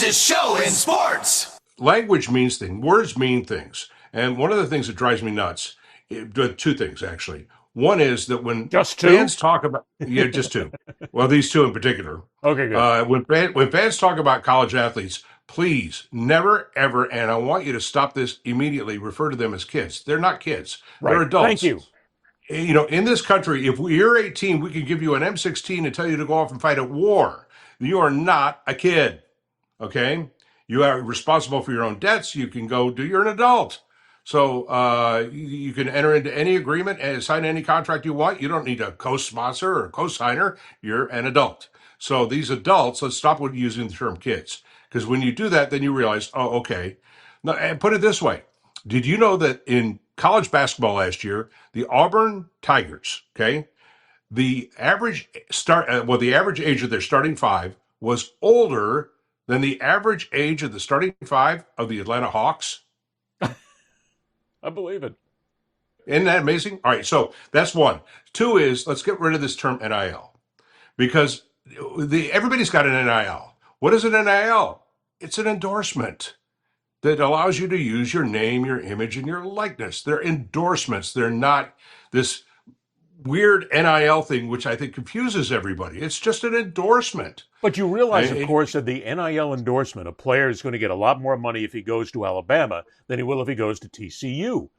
fastest show in sports. Language means things. Words mean things. And one of the things that drives me nuts, two things actually. One is that when Just two? fans talk about, just two. Well, these two in particular. Okay, good. When fans talk about college athletes, please never, ever, and I want you to stop this immediately, refer to them as kids. They're not kids. Right. They're adults. Thank you. In this country, if you're 18, we can give you an M16 and tell you to go off and fight a war. You are not a kid. Okay? You are responsible for your own debts. You can go do, you're an adult. So you can enter into any agreement and sign any contract you want. You don't need a co-sponsor or a co-signer. You're an adult. So these adults, let's stop with using the term kids. Because when you do that, then you realize, oh, okay. Now, and put it this way. Did you know that in college basketball last year, the Auburn Tigers, okay, the average the average age of their starting five was older than the average age of the starting five of the Atlanta Hawks? I believe it. Isn't that amazing? All right, so that's one. Two is let's get rid of this term NIL because everybody's got an NIL. What is an NIL? It's an endorsement that allows you to use your name, your image, and your likeness. They're endorsements. They're not this weird NIL thing, which I think confuses everybody. It's just an endorsement. But you realize, of course, that the NIL endorsement, a player is going to get a lot more money if he goes to Alabama than he will if he goes to TCU.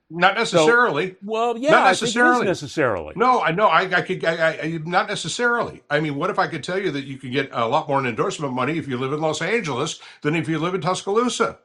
Not necessarily. So, well, yeah, not necessarily. I think it is necessarily. No, I know. I could. Not necessarily. I mean, what if I could tell you that you could get a lot more in endorsement money if you live in Los Angeles than if you live in Tuscaloosa?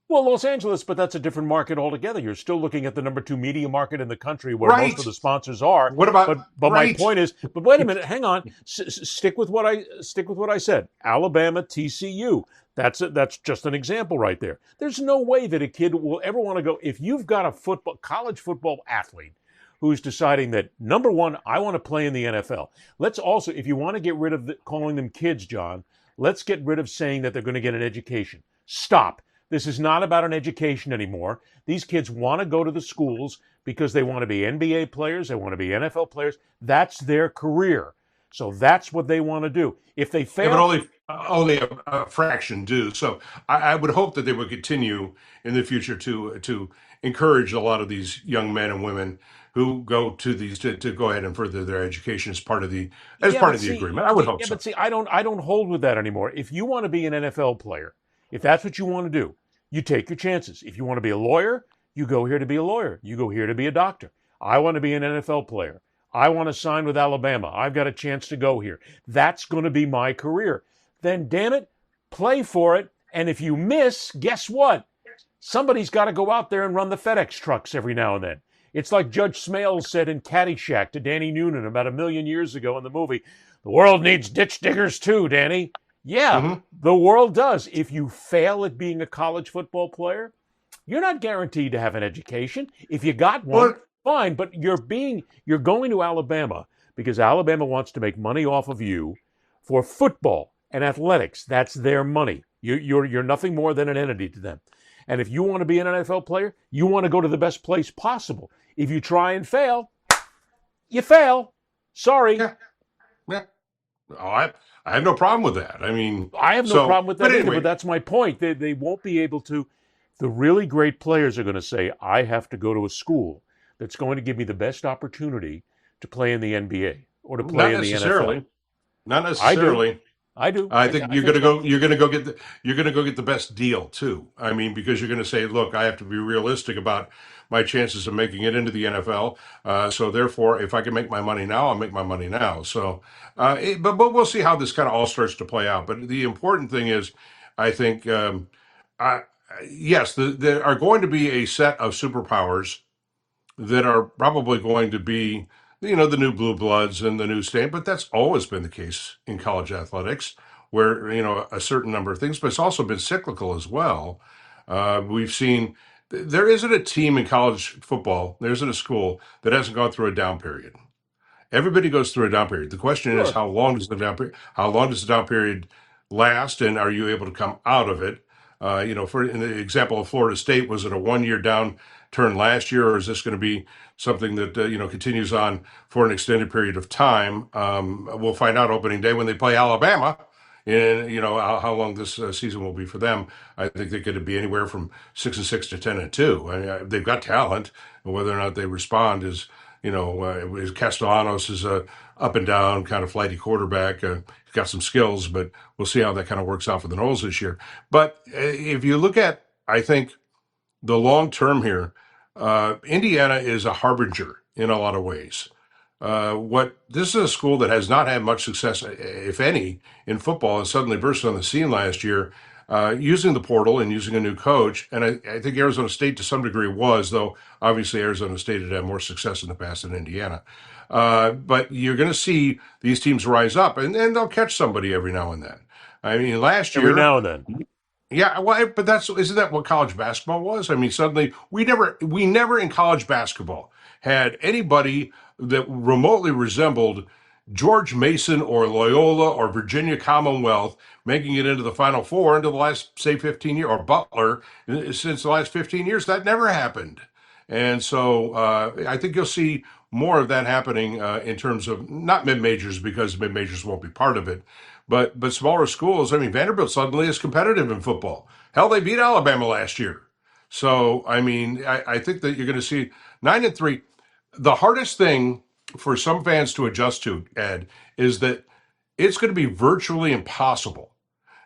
Well, Los Angeles, but that's a different market altogether. You're still looking at the number 2 media market in the country where most of the sponsors are. What about? But my point is, but wait a minute, hang on. Stick with what I said. Alabama, TCU. That's just an example right there. There's no way that a kid will ever want to go. If you've got a college football athlete who's deciding that, number one, I want to play in the NFL. Let's also, if you want to get rid of calling them kids, John, let's get rid of saying that they're going to get an education. Stop. This is not about an education anymore. These kids want to go to the schools because they want to be NBA players. They want to be NFL players. That's their career. So that's what they want to do. If they fail... Yeah, but only a fraction do. So I would hope that they would continue in the future to encourage a lot of these young men and women who go to these to go ahead and further their education as part of the agreement. I would hope so. But see, I don't hold with that anymore. If you want to be an NFL player, if that's what you want to do, you take your chances. If you want to be a lawyer, you go here to be a lawyer. You go here to be a doctor. I want to be an NFL player. I want to sign with Alabama. I've got a chance to go here. That's going to be my career. Then, damn it, play for it. And if you miss, guess what? Somebody's got to go out there and run the FedEx trucks every now and then. It's like Judge Smales said in Caddyshack to Danny Noonan about 1 million years ago in the movie, "The world needs ditch diggers too, Danny." Yeah, The world does. If you fail at being a college football player, you're not guaranteed to have an education. If you got one, fine, but you're going to Alabama because Alabama wants to make money off of you for football and athletics. That's their money. You're nothing more than an entity to them. And if you want to be an NFL player, you want to go to the best place possible. If you try and fail, you fail. Sorry. Yeah. Oh, I have no problem with that. I mean, I have no problem with that either, but that's my point. They won't be able to. The really great players are going to say, I have to go to a school that's going to give me the best opportunity to play in the NBA or to play in the NFL. Not necessarily. I do. I think you're going to go get the best deal too. I mean, because you're going to say, look, I have to be realistic about my chances of making it into the NFL. So therefore, if I can make my money now, I'll make my money now. So, but we'll see how this kind of all starts to play out. But the important thing is, I think, yes, there are going to be a set of superpowers that are probably going to be, the new blue bloods and the new stain, but that's always been the case in college athletics, where, a certain number of things, but it's also been cyclical as well. We've seen there isn't a team in college football, there isn't a school that hasn't gone through a down period. Everybody goes through a down period. The question is, how long does the down period last, and are you able to come out of it? For in the example of Florida State, was it a 1-year downturn last year, or is this going to be something that continues on for an extended period of time? We'll find out opening day when they play Alabama and how long this season will be for them. I think they could be anywhere from 6-6 to 10-2. I mean, they've got talent, and whether or not they respond is, Castellanos is a up and down kind of flighty quarterback. He's got some skills, but we'll see how that kind of works out for the Noles this year. But if you look at, I think, the long term here, Indiana is a harbinger in a lot of ways. This is a school that has not had much success, if any, in football, and suddenly burst on the scene last year, using the portal and using a new coach. And I think Arizona State, to some degree, was, though obviously Arizona State had had more success in the past than Indiana. But you're going to see these teams rise up, and they'll catch somebody every now and then. I mean, last year, every now and then. Yeah, well, but isn't that what college basketball was? I mean, suddenly we never in college basketball had anybody that remotely resembled George Mason or Loyola or Virginia Commonwealth making it into the Final Four into the last, say, 15 years, or Butler since the last 15 years. That never happened. And so I think you'll see more of that happening in terms of not mid-majors, because mid-majors won't be part of it, but smaller schools. I mean, Vanderbilt suddenly is competitive in football. Hell, they beat Alabama last year. So, I mean, I think that you're going to see 9-3. The hardest thing for some fans to adjust to, Ed, is that it's going to be virtually impossible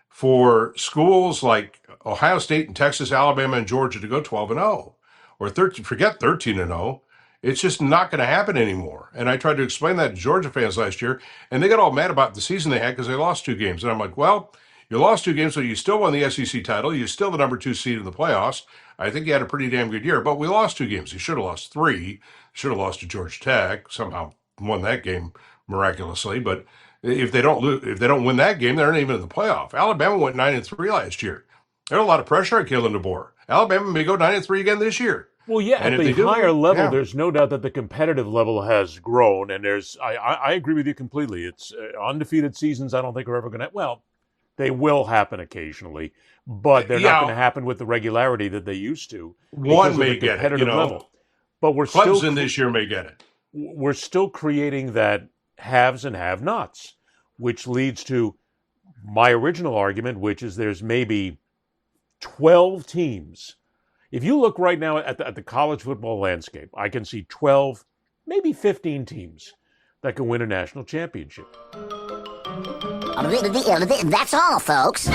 for schools like Ohio State and Texas, Alabama, and Georgia to go 12-0 or 13. Forget 13-0. It's just not going to happen anymore. And I tried to explain that to Georgia fans last year, and they got all mad about the season they had because they lost 2 games. And I'm like, well, you lost 2 games, so you still won the SEC title. You're still the number 2 seed in the playoffs. I think you had a pretty damn good year, but we lost 2 games. You should have lost 3. Should have lost to Georgia Tech. Somehow won that game miraculously. But if they don't win that game, they're not even in the playoff. Alabama went 9-3 last year. There's a lot of pressure on Kalen DeBoer. Alabama may go 9-3 again this year. Well, yeah, And at if the they do, higher level, yeah. there's no doubt that the competitive level has grown, and I agree with you completely. It's undefeated seasons I don't think are ever going to, well, they will happen occasionally, but they're not going to happen with the regularity that they used to. One may get it, level. But Clemson this year may get it. We're still creating that haves and have-nots, which leads to my original argument, which is there's maybe 12 teams. If you look right now at the college football landscape, I can see 12, maybe 15 teams that can win a national championship. That's all, folks.